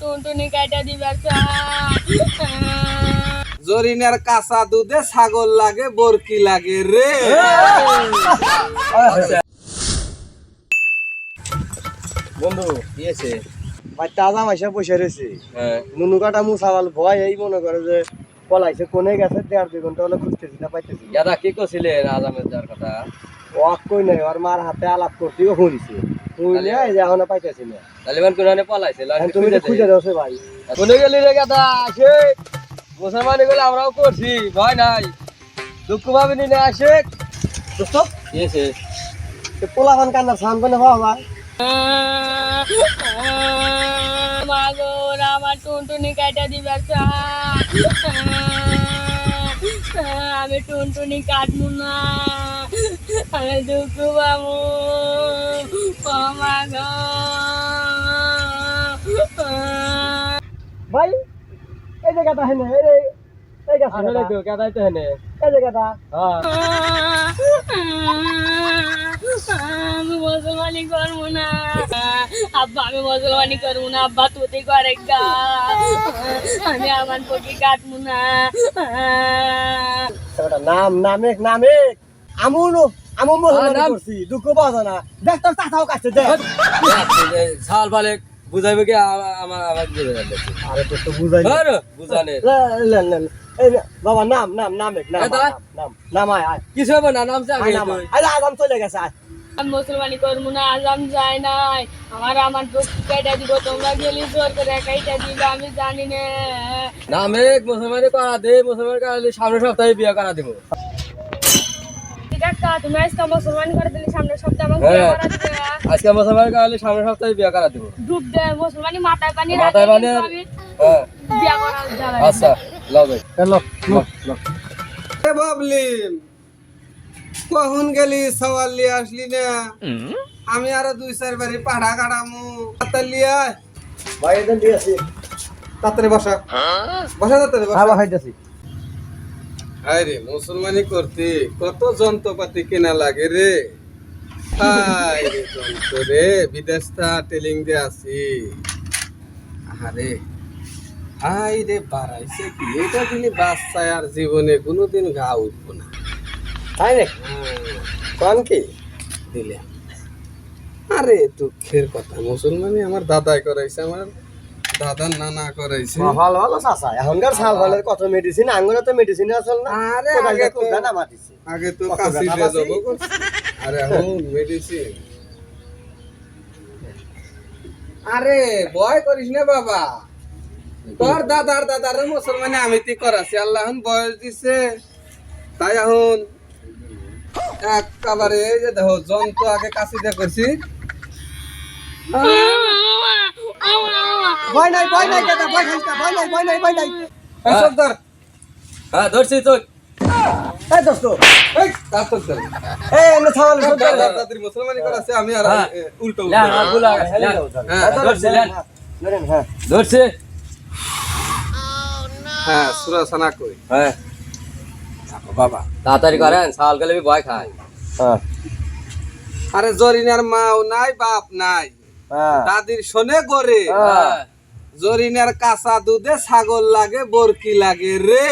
টুনটুনি কাটা দিবার জরিনার কাঁচা দুধে ছাগল লাগে বরকি লাগে রে। বন্ধু দিয়েছে ভাই তাজা মাইসা পয়সা রয়েছে নুনু কাটা মুসাওয়াল ভয় এই মনে করে যে পলাইছে কোনে গেছে 1.5-2 ঘন্টা হলে খুঁজতেছি না পাইতেছি না। দাদা কি করছিলেন আজামের যার কথা? ওয়াক কই নাই ওর মার হাতে আলাপ করতেও শুনিছে শুনলে এই যে এখন পাইতেছি না। তালিবান কোনে পলাইছিল এখন তুমি তো খুঁজে দাও সে ভাই কোনে গেলি রে গাদা? আসে মুসলমানি গুলো আমরাও করছি, ভয় নাই, দুঃখ ভাবে নিলে আসে। দোস্ত দিয়েছে পোলাপান কান্নার সাউন্ড করে হওয়া ভাই মাগো আমার টুনটুনি কাটা দিবার আমি টুনটুনি কাটবো না, আমি দুঃখ পাবো ও মাগো। ভাই এই জায়গাটা হেনে এই গাছ আসলে তো গাদাই তো হেনে এই জায়গাটা আমি মুসলমানি করবো না আব্বা, আমি মুসলমানি করবো না আব্বা, তুই করে গা, আমি আমার পক্ষে কাটবো না। নাম নামেক আমু মুসলমান করছি দুঃখ পাওয়া যায় না দেখ তোর চাচাও কাছে দেখ সাল বালে বুঝাইবে কি আমার আমার বুঝাই যাচ্ছে। আরে তো বুঝাই আরে বুঝানে এই বাবা নামেক নাম আয় কিছু হবে না, নাম চা আয় নাম আয় আজাম চলে গেছে আয় আমি মুসলমানি করবো না, আজাম যায় নাই, আমার পক্ষে কেটে দিব, তোমরা গেলি জোর করে কেটে দিবে, আমি জানি না। নামে মুসলমানি করা দে, মুসলমান করালে সামনের সপ্তাহে বিয়ে করা দিব। কাকা তুমি আজকে মুসলমানি করে দিলে সামনের সপ্তাহে আমাকে বিয়ে করা দিবে। আজকে মুসলমান করালে সামনের সপ্তাহে বিয়ে করা দিব। ডুব দে মুসলমানি মাথায় পানি মাথায় পানি আমি হ্যাঁ বিয়ে করা যাবে। আচ্ছা লাও ভাই চলো বাবলিম কখন গেলি সওয়াল লিয়ে আসলি না? আমি আরো 2-4 বাড়ি পাড়া কাটামু তালিয়া। ভাই এদিন দিয়েছি তাড়াতাড়ি বসা বসা তাড়াতাড়ি বসা। আবার খাইতেছি আরে মুসলমানি করতে কত যন্ত্রপাতি কেনা লাগে রে। আরে যন্ত্র রে বিদেশটা টেলিং দিয়ে আসি। আরে হাই রে বাড়াইছে কি এটা দিলে বাচ্চা আর জীবনে কোনোদিন গা উঠবো না। তাই রে কোন কি দিলে আরে দুঃখের কথা, মুসলমানি আমার দাদাই করাইছে, আমার দাদার নানা করাইছে। ভালো ভালো চাচা এখনকার সাল ভালের কত মেডিসিন আঙ্গুরে তো মেডিসিন আসল না আরে আগে তো আগে তো কাশি বেজবো আরে এখন মেডিসিন। আরে ভয় করিস না বাবা, তোর দাদার মুসলমানি আমি তি করাছি, আল্লাহ এখন বয়স দিছে তাই এখন একেবারে এই যে দেখো যন্ত্র আগে কাশি দিয়ে করছি। ভয় নাই দাদা ভয় খাইছ না ভয় নাই এই সর্দার হ্যাঁ ধরছি তো এই দোস্ত এই তার তো ধর এই এনে ছাওয়াল সর্দার দাদার মুসলমানি করাছে আমি আর উল্টো হ্যাঁ ধরছে হ্যাঁ সুরা সানা কই হ্যাঁ বাবা তাড়াতাড়ি করেন সাল গেলে ভয় খায়। হ্যাঁ আরে জরিনার মাও নাই বাপ নাই, দাদির শোনে গরে জরিনার কাঁচা দুধে ছাগল লাগে বরকি লাগে রে।